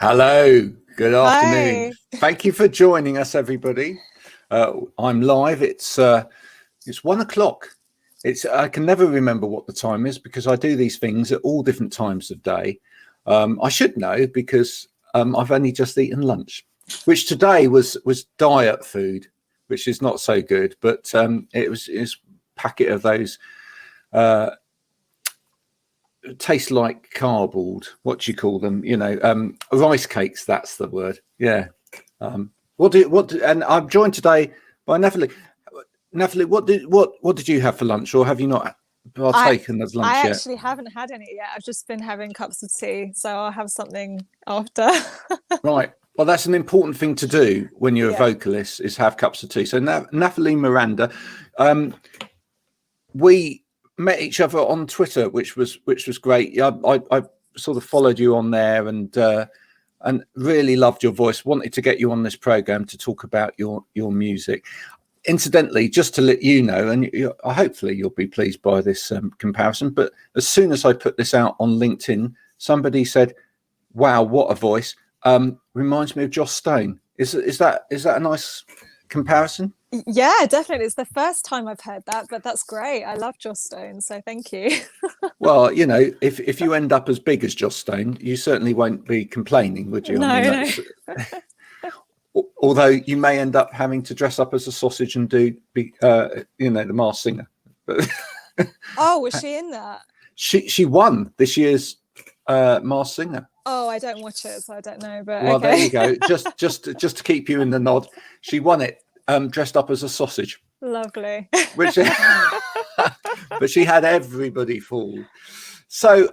Hello, good afternoon. Hi. Thank you for joining us, everybody. I'm live. It's 1 o'clock. I can never remember what the time is because I do these things at all different times of day. I should know because I've only just eaten lunch, which today was diet food, which is not so good. But it was a packet of those. Taste like cardboard. What do you call them? Rice cakes. That's the word. Yeah. And I'm joined today by Nathalie. Nathalie, what did you have for lunch, or have you not partaken of lunch I yet? actually haven't had any yet. I've just been having cups of tea, so I'll have something after. Right. Well, that's an important thing to do when you're Yeah. a vocalist, is have cups of tea. So Nathalie Miranda, we met each other on Twitter, which was great. I sort of followed you on there and really loved your voice. Wanted to get you on this program to talk about your music. Incidentally, just to let you know, and hopefully you'll be pleased by this comparison, but as soon as I put this out on LinkedIn, somebody said, "Wow, what a voice! Reminds me of Joss Stone." Is that a nice comparison? Yeah, definitely. It's the first time I've heard that, but that's great. I love Joss Stone, so thank you. Well, if you end up as big as Joss Stone, you certainly won't be complaining, would you? No. Although you may end up having to dress up as a sausage and the Masked Singer. Oh, was she in that? She won this year's Masked Singer. Oh, I don't watch it, so I don't know. But well, okay. There you go. Just to keep you in the nod, she won it dressed up as a sausage. Lovely. Which, but she had everybody fooled. So,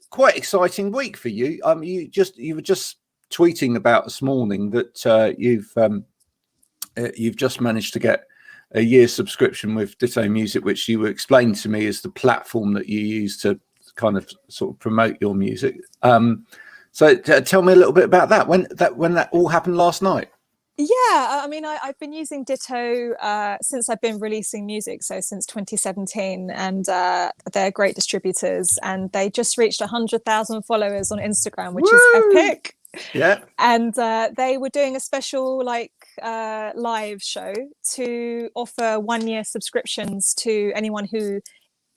quite exciting week for you. You were just tweeting about this morning that you've just managed to get a year's subscription with Ditto Music, which you explained to me is the platform that you use to kind of sort of promote your music. So tell me a little bit about that. When that all happened last night. Yeah, I mean, I've been using Ditto since I've been releasing music, so since 2017, and they're great distributors, and they just reached 100,000 followers on Instagram, which is epic. Yeah. And they were doing a special live show to offer 1-year subscriptions to anyone who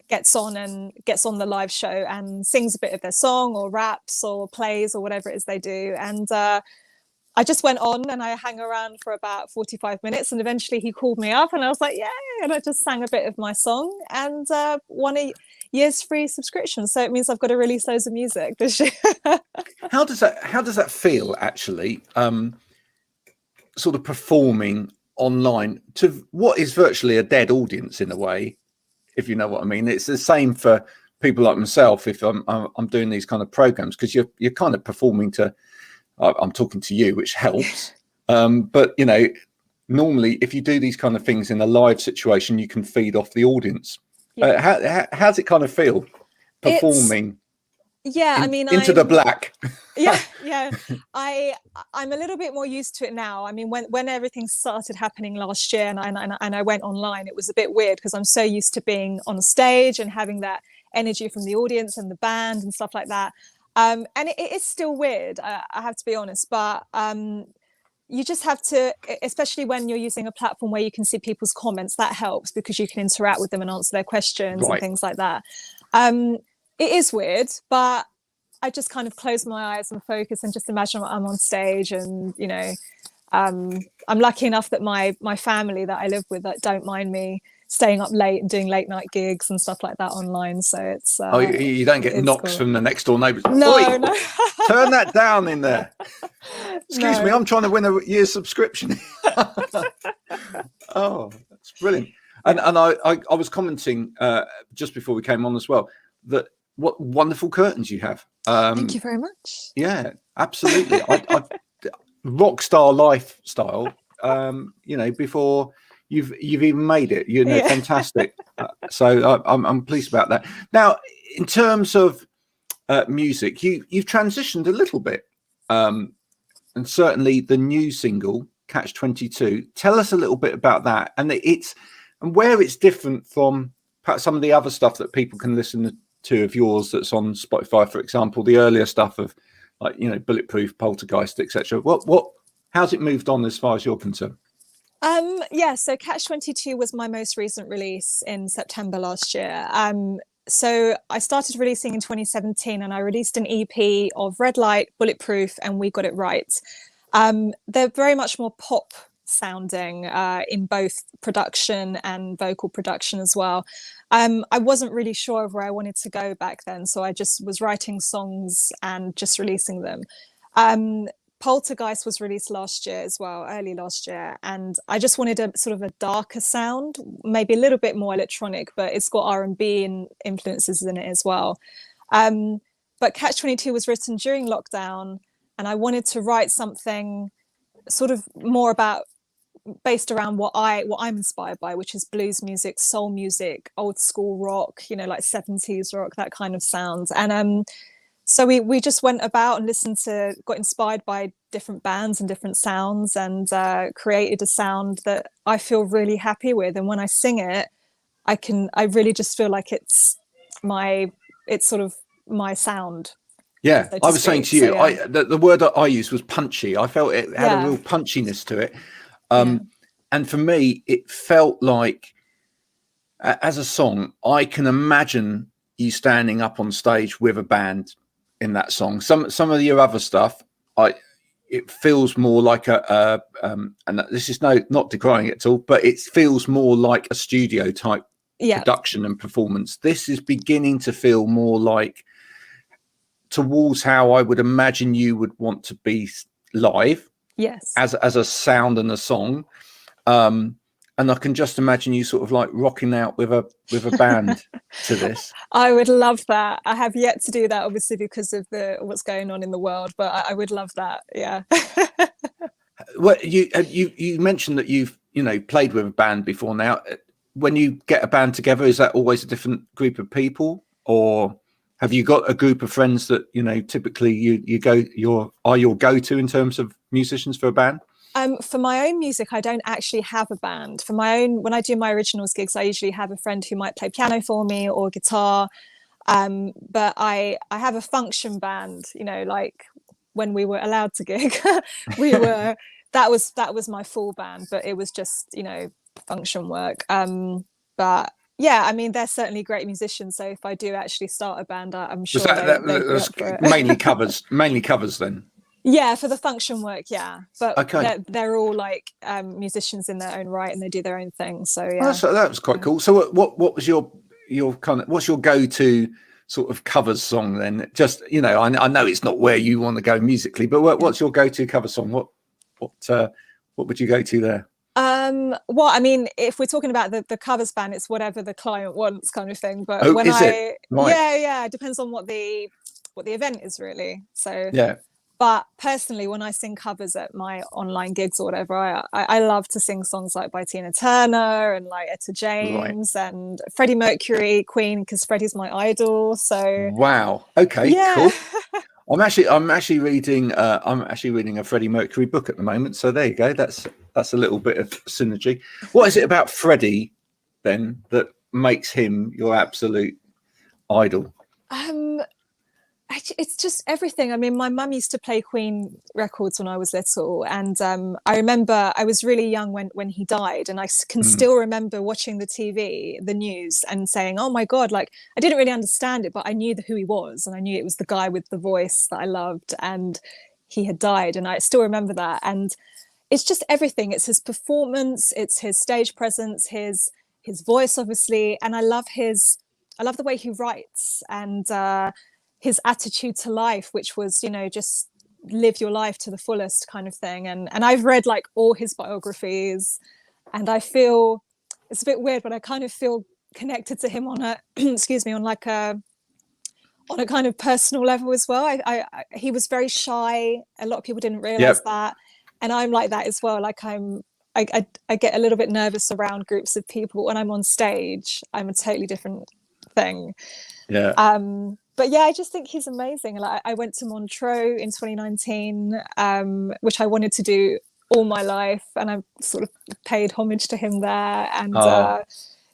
gets on the live show and sings a bit of their song or raps or plays or whatever it is they do. And I just went on and I hung around for about 45 minutes, and eventually he called me up and I was like, yay, and I just sang a bit of my song and won a year's free subscription. So it means I've got to release loads of music this year. How does that feel, actually, sort of performing online to what is virtually a dead audience in a way, if you know what I mean? It's the same for people like myself if I'm doing these kind of programs, because you're kind of performing to, I'm talking to you, which helps. But normally if you do these kind of things in a live situation, you can feed off the audience. Yeah. How's it kind of feel performing? Into the black? Yeah. I'm a little bit more used to it now. I mean, when everything started happening last year and I went online, it was a bit weird because I'm so used to being on stage and having that energy from the audience and the band and stuff like that. And it is still weird, I have to be honest, but you just have to, especially when you're using a platform where you can see people's comments, that helps because you can interact with them and answer their questions and things like that. It is weird, but I just kind of close my eyes and focus and just imagine I'm on stage, and I'm lucky enough that my family that I live with that don't mind me staying up late and doing late night gigs and stuff like that online. So it's you don't get knocks from the next door neighbours. No. Turn that down in there. Excuse me, I'm trying to win a year's subscription. Oh, that's brilliant. And I was commenting just before we came on as well that what wonderful curtains you have. Thank you very much. Yeah, absolutely. I rock star lifestyle. Before you've even made it, fantastic. So I'm pleased about that. Now, in terms of music, you've transitioned a little bit, and certainly the new single Catch 22. Tell us a little bit about that, and where it's different from perhaps some of the other stuff that people can listen to of yours that's on Spotify, for example, the earlier stuff of like, you know, Bulletproof, Poltergeist, etc. How's it moved on as far as you're concerned? Yeah, so Catch-22 was my most recent release in September last year. So I started releasing in 2017, and I released an EP of Red Light, Bulletproof, and We Got It Right. They're very much more pop sounding in both production and vocal production as well. I wasn't really sure of where I wanted to go back then, so I just was writing songs and just releasing them. Poltergeist was released last year as well, early last year, and I just wanted a sort of a darker sound, maybe a little bit more electronic, but it's got R&B and influences in it as well. But Catch-22 was written during lockdown, and I wanted to write something sort of more based around what I'm inspired by, which is blues music, soul music, old school rock, you know, like 70s rock, that kind of sounds. And so we just went about and got inspired by different bands and different sounds, and created a sound that I feel really happy with. And when I sing it, I really just feel like it's sort of my sound. Yeah, so I was saying to you, so, yeah. the word that I used was punchy. I felt it had a real punchiness to it. And for me, it felt like, as a song, I can imagine you standing up on stage with a band in that song. Some of your other stuff, it feels more like and this is not decrying it at all, but it feels more like a studio type production and performance. This is beginning to feel more like towards how I would imagine you would want to be live. Yes. As a sound and a song. And I can just imagine you sort of like rocking out with a band to this. I would love that. I have yet to do that, obviously, because of what's going on in the world, but I would love that. Yeah. Well, you mentioned that you've, you know, played with a band before now. When you get a band together, is that always a different group of people, or have you got a group of friends that, you know, typically are your go-to in terms of musicians for a band? For my own music, I don't actually have a band. For my own, when I do my originals gigs, I usually have a friend who might play piano for me or guitar. But I have a function band, you know, like when we were allowed to gig, that was my full band, but it was just, you know, function work. But yeah, I mean, they're certainly great musicians. So if I do actually start a band, I'm sure they'd be up for it. mainly covers then. Yeah, for the function work, yeah. But okay. they're all like musicians in their own right, and they do their own thing. So yeah, that was quite cool. So what was your kind of, what's your go-to sort of covers song then? Just, you know, I know it's not where you want to go musically, but what's your go-to cover song? What would you go to there? Well, I mean, if we're talking about the covers band, it's whatever the client wants, kind of thing. But it? Right. Yeah, it depends on what the event is, really. So yeah. But personally, when I sing covers at my online gigs or whatever, I love to sing songs like by Tina Turner and like Etta James and Freddie Mercury, Queen, because Freddie's my idol. So wow, okay, yeah. Cool. I'm actually reading a Freddie Mercury book at the moment. So there you go. That's a little bit of synergy. What is it about Freddie then that makes him your absolute idol? It's just everything. I mean, my mum used to play Queen records when I was little, and I remember I was really young when he died, and I can still remember watching the TV, the news, and saying, "Oh my God!" Like, I didn't really understand it, but I knew who he was, and I knew it was the guy with the voice that I loved, and he had died, and I still remember that. And it's just everything. It's his performance, it's his stage presence, his voice, obviously, and I love the way he writes, and his attitude to life, which was, you know, just live your life to the fullest kind of thing. And I've read like all his biographies, and I feel it's a bit weird, but I kind of feel connected to him on a on a kind of personal level as well. He was very shy. A lot of people didn't realize that, and I'm like that as well. Like I get a little bit nervous around groups of people. When I'm on stage, I'm a totally different thing. But yeah, I just think he's amazing. Like, I went to Montreux in 2019, which I wanted to do all my life, and I sort of paid homage to him there. And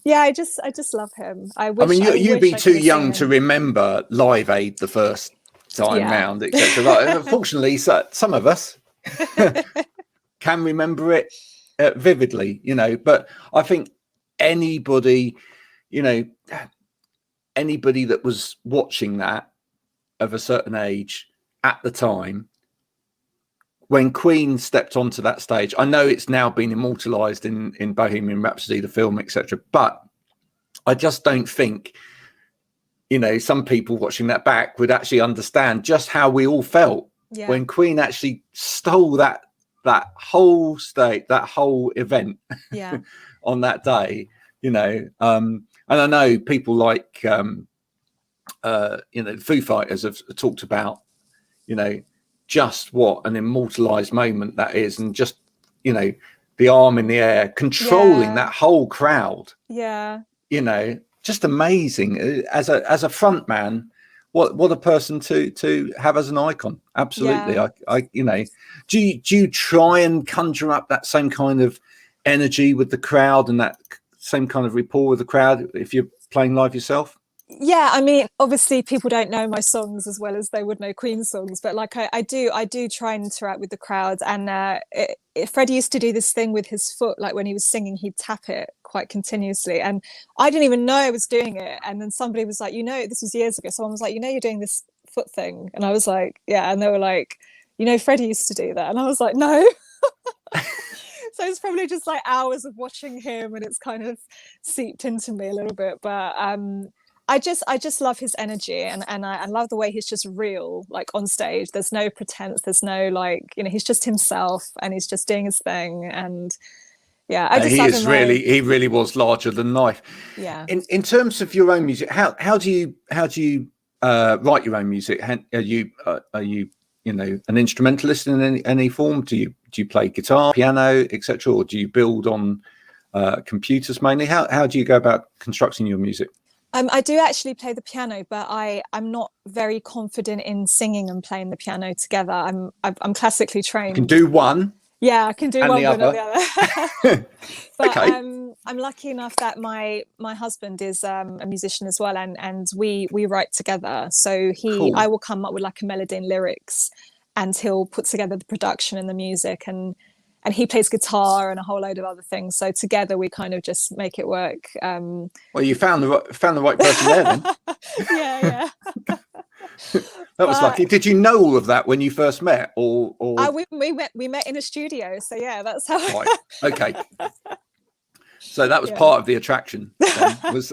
yeah, I just love him. I mean, you'd be too young to remember Live Aid, the first time round, etc. Like, unfortunately, some of us can remember it vividly, you know. But I think anybody, you know, anybody that was watching that of a certain age at the time, when Queen stepped onto that stage, I know it's now been immortalized in Bohemian Rhapsody, the film, etc. But I just don't think, you know, some people watching that back would actually understand just how we all felt when Queen actually stole that whole state, that whole event on that day, you know. And I know people like, you know, Foo Fighters have talked about, you know, just what an immortalized moment that is, and just, you know, the arm in the air controlling that whole crowd, you know, just amazing. As a front man, what a person to have as an icon. Absolutely. I you know, do you try and conjure up that same kind of energy with the crowd and that same kind of rapport with the crowd if you're playing live yourself? Yeah, I mean, obviously people don't know my songs as well as they would know Queen's songs, but like I do try and interact with the crowd. And Freddie used to do this thing with his foot, like when he was singing, he'd tap it quite continuously, and I didn't even know I was doing it. And then somebody was like, you know, this was years ago, someone was like, you know, you're doing this foot thing, and I was like, yeah. And they were like, you know, Freddie used to do that, and I was like, no. So it's probably just like hours of watching him, and it's kind of seeped into me a little bit. But I just love his energy, and I love the way he's just real, like on stage. There's no pretense, there's no, like, you know, he's just himself and he's just doing his thing. And yeah, I just he love is him. He really was larger than life. Yeah. In terms of your own music, how do you write your own music? Are you you know, an instrumentalist in any form? Do you play guitar, piano, etc., or do you build on computers mainly? How do you go about constructing your music? I do actually play the piano, but I'm not very confident in singing and playing the piano together. I'm classically trained. You can do one. Yeah, I can do one, but not the other. But okay. I'm lucky enough that my husband is a musician as well, and we write together. So Cool. I will come up with like a melody and lyrics, and he'll put together the production and the music, and he plays guitar and a whole load of other things. So together we kind of just make it work. Well, you found the right person there then. Yeah. That was lucky. Did you know all of that when you first met, or we met in a studio? So yeah, that's how. Right. Okay. So that was part of the attraction. Then, was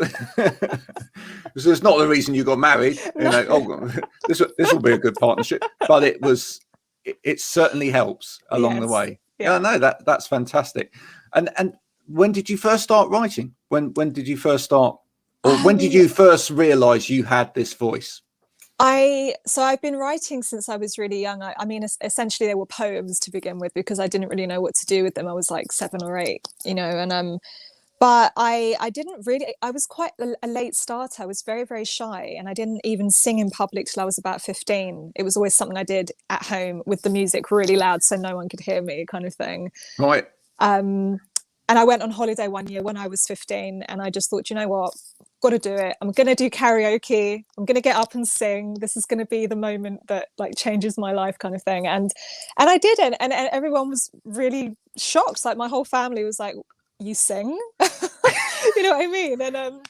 it's not the reason you got married. You know, oh, this will be a good partnership. But it certainly helps along the way. Yeah, no, that's fantastic. And when did you first start writing? When did you first start, or when did you first realize you had this voice? So I've been writing since I was really young. I mean, essentially they were poems to begin with, because I didn't really know what to do with them. I was like 7 or 8, you know, and but I didn't really, I was quite a late starter. I was very, very shy, and I didn't even sing in public till I was about 15. It was always something I did at home with the music really loud so no one could hear me, kind of thing. Right. And I went on holiday one year when I was 15, and I just thought, you know what, got to do it. I'm going to do karaoke. I'm going to get up and sing. This is going to be the moment that like changes my life, kind of thing. And I did it, and everyone was really shocked. Like my whole family was like, you sing? You know what I mean? And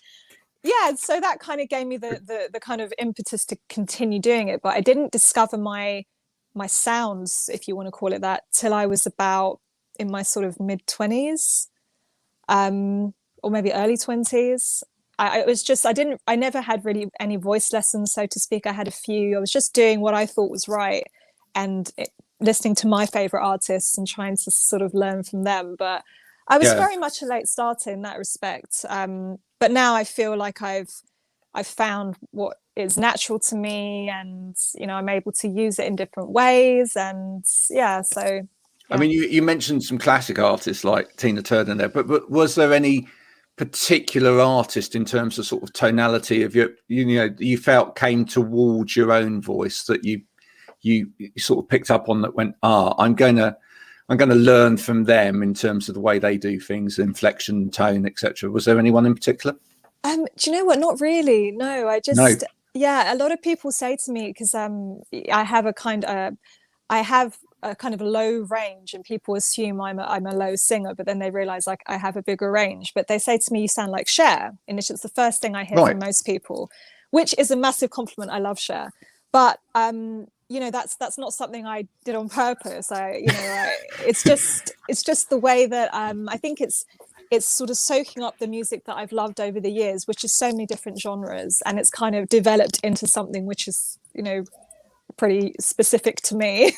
yeah, so that kind of gave me the kind of impetus to continue doing it. But I didn't discover my sounds, if you want to call it that, till I was about in my sort of mid-20s, or maybe early 20s. I never had really any voice lessons, so to speak. I had a few. I was just doing what I thought was right, and listening to my favorite artists and trying to sort of learn from them. But I was very much a late starter in that respect. But now I feel like I've found what is natural to me, and you know, I'm able to use it in different ways. And yeah, so yeah. I mean, you mentioned some classic artists like Tina Turner there, but was there any particular artist in terms of sort of tonality of you felt came towards your own voice that you sort of picked up on, that went, I'm going to learn from them in terms of the way they do things, inflection, tone, etc.? Was there anyone in particular? Do you know what? Not really. No, Yeah, a lot of people say to me, because I have a kind of I have a kind of low range, and people assume I'm a low singer, but then they realize like I have a bigger range. But they say to me, "You sound like Cher," and it's the first thing I hear from Right. most people, which is a massive compliment. I love Cher, but you know, that's not something I did on purpose. It's just the way that I think it's sort of soaking up the music that I've loved over the years, which is so many different genres, and it's kind of developed into something which is, you know, pretty specific to me.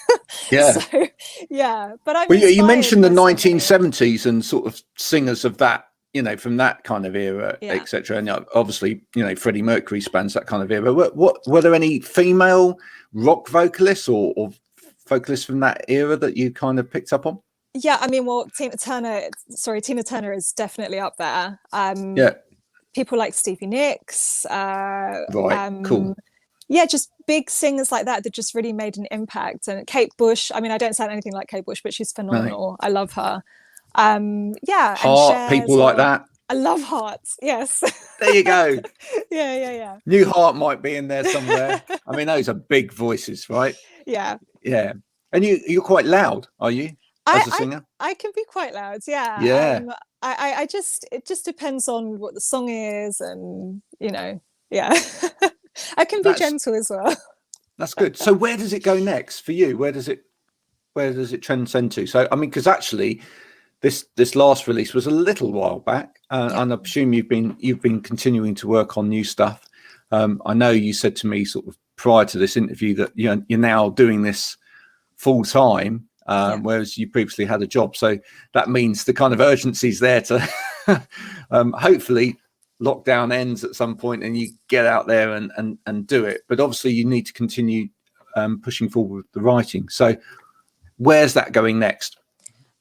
Yeah. So yeah, but I'm Well, you inspired mentioned the by so many. 1970s and sort of singers of that, you know, from that kind of era, Yeah. etc. And obviously, you know, Freddie Mercury spans that kind of era. What were there any female rock vocalists or vocalists from that era that you kind of picked up on? Yeah, I mean, well, Tina Turner is definitely up there. Yeah. People like Stevie Nicks, Right. Cool. yeah, just big singers like that that just really made an impact. And Kate Bush, I mean, I don't sound anything like Kate Bush, but she's No. phenomenal. I love her. Yeah, and Heart, Cher as people like well. that. I love Heart. Yes. There you go. Yeah. New Heart might be in there somewhere. I mean, those are big voices, right? Yeah. Yeah. And you're quite loud, are you, as a I, singer? I can be quite loud. Yeah. Yeah. I just, it just depends on what the song is, and, you know, yeah. I can be That's gentle as well. that's good. So where does it go next for you? Where does it transcend to? So I mean, because actually this last release was a little while back, Yeah. and I presume you've been continuing to work on new stuff. I know you said to me sort of prior to this interview that you're now doing this full time, Yeah. whereas you previously had a job. So that means the kind of urgency is there to hopefully lockdown ends at some point and you get out there and do it. But obviously you need to continue pushing forward with the writing. So where's that going next?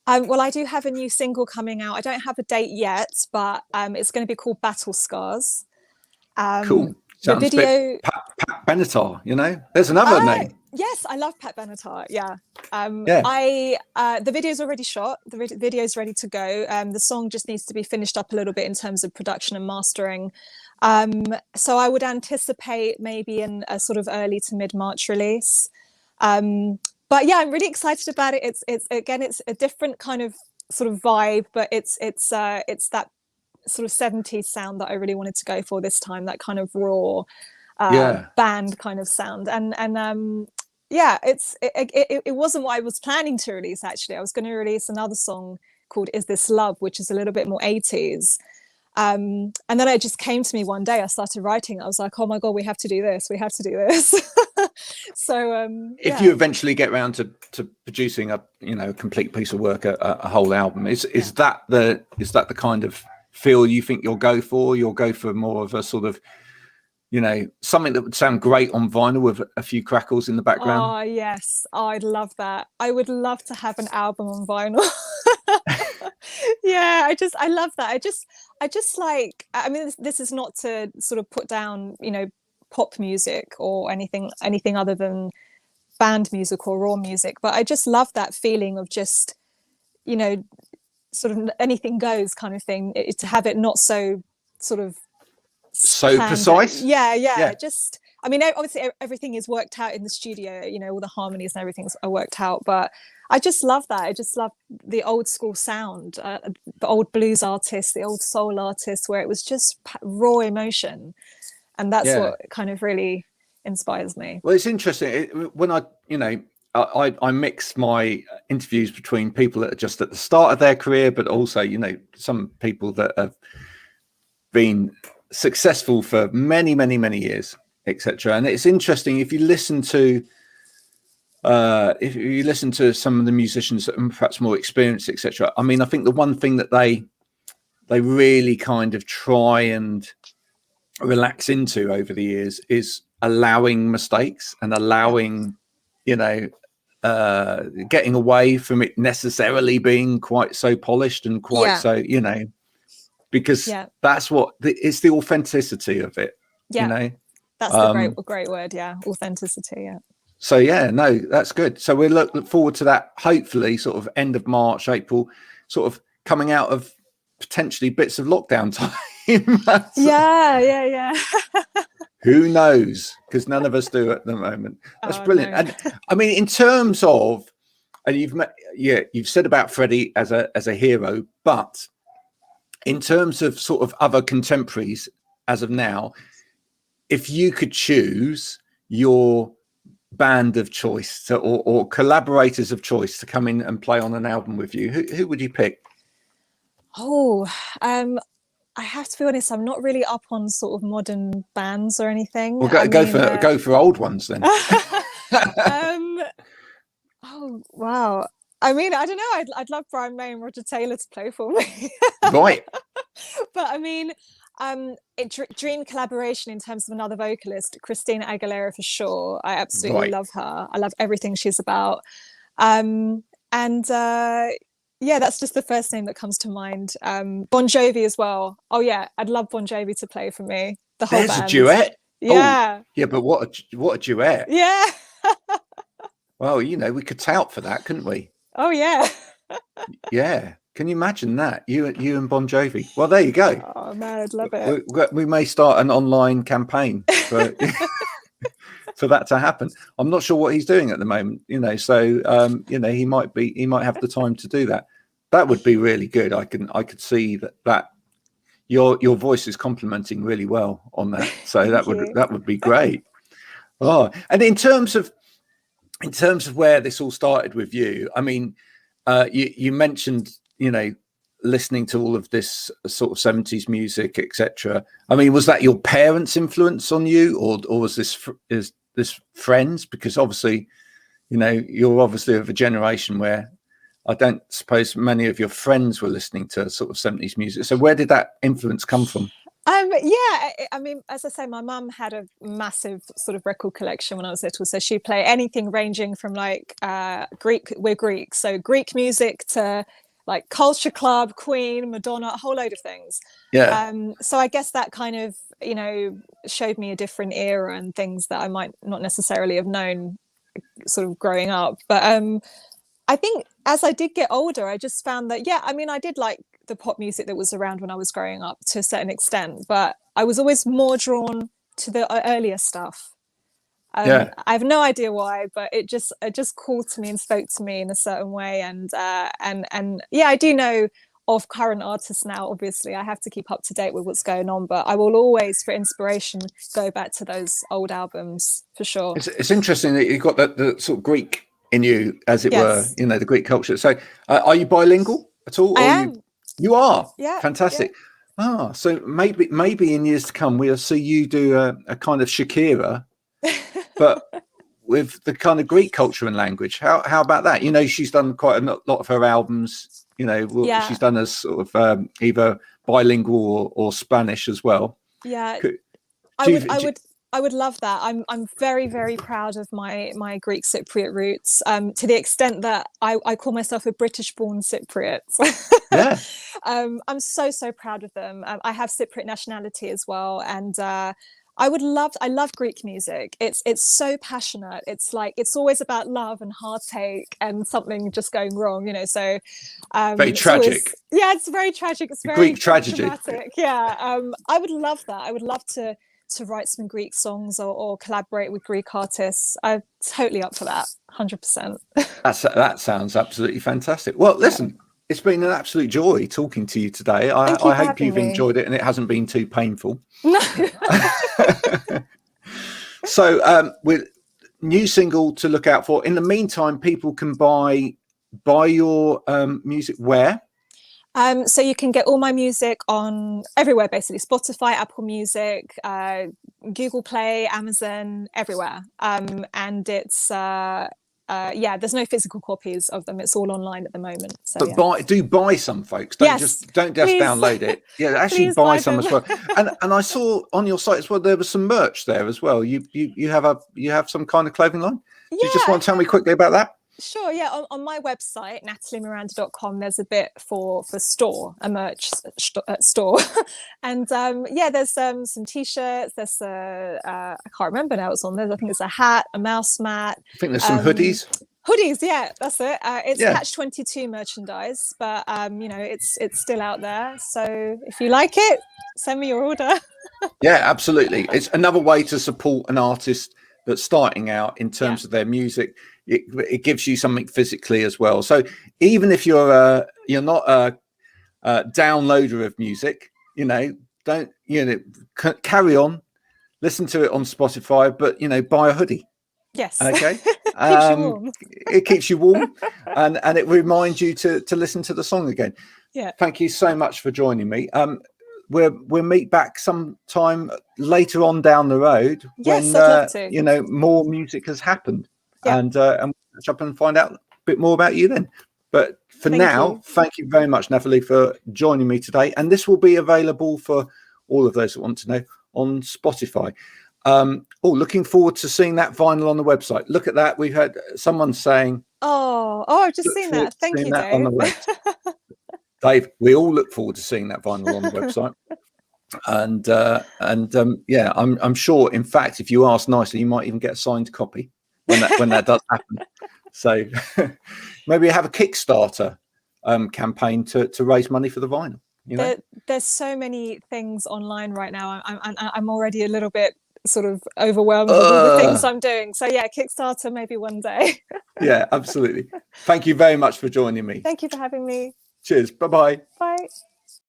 Well, I do have a new single coming out. I don't have a date yet, but it's going to be called Battle Scars. Cool. The Sounds video. a bit Pat Benatar, you know. There's another name. Yes, I love Pat Benatar. Yeah. Yeah. The video's already shot. The video's ready to go. The song just needs to be finished up a little bit in terms of production and mastering. So I would anticipate maybe in a sort of early to mid-March release. But yeah, I'm really excited about it. It's again, it's a different kind of sort of vibe, but it's that sort of 70s sound that I really wanted to go for this time, that kind of raw band kind of sound. And yeah, it wasn't what I was planning to release. Actually, I was going to release another song called Is This Love, which is a little bit more 80s. And then it just came to me one day. I started writing. I was like, oh my God, we have to do this. We have to do this. So if you eventually get around to producing a complete piece of work, a whole album, is that the kind of feel you think you'll go for? You'll go for more of a sort of, something that would sound great on vinyl with a few crackles in the background? Oh yes, I'd love that. I would love to have an album on vinyl. Yeah, I love that. I just like, I mean, this is not to sort of put down, pop music or anything other than band music or raw music, but I just love that feeling of just, sort of anything goes kind of thing. To have it not so sort of so precise. Yeah. Just, I mean, obviously everything is worked out in the studio, all the harmonies and everything's are worked out, but I just love that. I just love the old school sound, the old blues artists, the old soul artists, where it was just raw emotion. And that's what kind of really inspires me. Well, it's interesting when I mix my interviews between people that are just at the start of their career, but also, some people that have been successful for many, many, many years, etc. And it's interesting if you listen to some of the musicians that are perhaps more experienced, etc. I mean, I think the one thing that they really kind of try and relax into over the years is allowing mistakes and allowing, getting away from it necessarily being quite so polished and quite so, because that's what it's the authenticity of it. That's the great word. Yeah, authenticity. Yeah. So no, that's good. So we look forward to that. Hopefully, sort of end of March, April, sort of coming out of potentially bits of lockdown time. Yeah. Who knows? Because none of us do at the moment. That's brilliant. No. And I mean, in terms of, and you've said about Freddie as a hero, but in terms of sort of other contemporaries as of now, if you could choose your band of choice or collaborators of choice to come in and play on an album with you, who would you pick? Oh, I have to be honest, I'm not really up on sort of modern bands or anything. Well, go for old ones then. Oh wow. I mean, I don't know. I'd love Brian May and Roger Taylor to play for me. Right. But I mean, dream collaboration in terms of another vocalist, Christina Aguilera for sure. I absolutely love her. I love everything she's about. Yeah, that's just the first name that comes to mind. Bon Jovi as well. Oh yeah, I'd love Bon Jovi to play for me. The whole There's band. a duet. Yeah. Oh, yeah, but what a duet. Yeah. Well, you know, we could tout for that, couldn't we? Oh yeah. Yeah. Can you imagine that? You and Bon Jovi. Well, there you go. Oh man, I'd love it. We may start an online campaign for for that to happen. I'm not sure what he's doing at the moment, you know. So you know, he might have the time to do that. That would be really good. I could see that your voice is complementing really well on that. So that would be great. Oh, and in terms of where this all started with you, I mean, you mentioned, you know, listening to all of this sort of 70s music, etc. I mean, was that your parents' influence on you, or was this friends? Because obviously, you know, you're obviously of a generation where I don't suppose many of your friends were listening to sort of 70s music. So where did that influence come from? Yeah, I mean, as I say, my mum had a massive sort of record collection when I was little. So she'd play anything ranging from like we're Greek, so Greek music to like Culture Club, Queen, Madonna, a whole load of things. Yeah. So I guess that kind of, you know, showed me a different era and things that I might not necessarily have known sort of growing up. But I think as I did get older, I just found that, yeah, I mean, I did like the pop music that was around when I was growing up to a certain extent, but I was always more drawn to the earlier stuff. I have no idea why, but it just called to me and spoke to me in a certain way. And yeah, I do know of current artists now. Obviously, I have to keep up to date with what's going on, but I will always, for inspiration, go back to those old albums for sure. It's interesting that you've got the sort of Greek in you, as it were, you know, the Greek culture. So are you bilingual at all? I am. You are? Yeah. Fantastic. Yeah. So maybe in years to come, we'll see you do a kind of Shakira, but with the kind of Greek culture and language. How about that? You know, she's done quite a lot of her albums, you know, she's done as sort of either bilingual or Spanish as well. Yeah. I would love that. I'm very, very proud of my Greek Cypriot roots, to the extent that I call myself a British-born Cypriot. Yeah. I'm so proud of them. I have Cypriot nationality as well, and I love Greek music. It's so passionate. It's like it's always about love and heartache and something just going wrong, you know. So very tragic. It's very tragic. It's very Greek tragedy. Dramatic. Yeah. I would love that. I would love to write some Greek songs or collaborate with Greek artists. I'm totally up for that. 100%. That sounds absolutely fantastic. Well, listen, it's been an absolute joy talking to you today. I hope you've enjoyed it and it hasn't been too painful. No. So with new single to look out for. In the meantime, people can buy your music where? So you can get all my music on everywhere, basically. Spotify, Apple Music, Google Play, Amazon, everywhere. And it's there's no physical copies of them. It's all online at the moment. So, but buy some, folks. Don't just download it. Yeah, actually buy some as well. And I saw on your site as well there was some merch there as well. You have some kind of clothing line. Do you just want to tell me quickly about that? Sure, yeah. On my website, nataliemiranda.com, there's a bit for store, a merch store. And there's some T-shirts, there's I can't remember now what's on there. I think it's a hat, a mouse mat. I think there's some hoodies. Hoodies, yeah, that's it. It's Yeah. Catch 22 merchandise, but you know, it's still out there. So if you like it, send me your order. Yeah, absolutely. It's another way to support an artist that's starting out in terms of their music. It gives you something physically as well. So even if you're not a downloader of music, you know, don't, you know, carry on, listen to it on Spotify, but, you know, buy a hoodie. Yes. Okay. Keeps you warm. It keeps you warm, and it reminds you to listen to the song again. Yeah. Thank you so much for joining me. We'll meet back sometime later on down the road, Yes, when I'd love to. you know, more music has happened, Yeah. and we'll catch up and find out a bit more about you then. But for now, thank you very much, Nathalie, for joining me today. And this will be available for all of those that want to know on Spotify. Looking forward to seeing that vinyl on the website. Look at that. We've had someone saying, I've just seen that. Thank you, Dave. On the website. Dave, we all look forward to seeing that vinyl on the website. And yeah, I'm sure, in fact, if you ask nicely, you might even get a signed copy when that does happen. So maybe have a Kickstarter campaign to raise money for the vinyl. You know? There's so many things online right now. I'm already a little bit sort of overwhelmed with all the things I'm doing. So yeah, Kickstarter maybe one day. Yeah, absolutely. Thank you very much for joining me. Thank you for having me. Cheers. Bye-bye. Bye.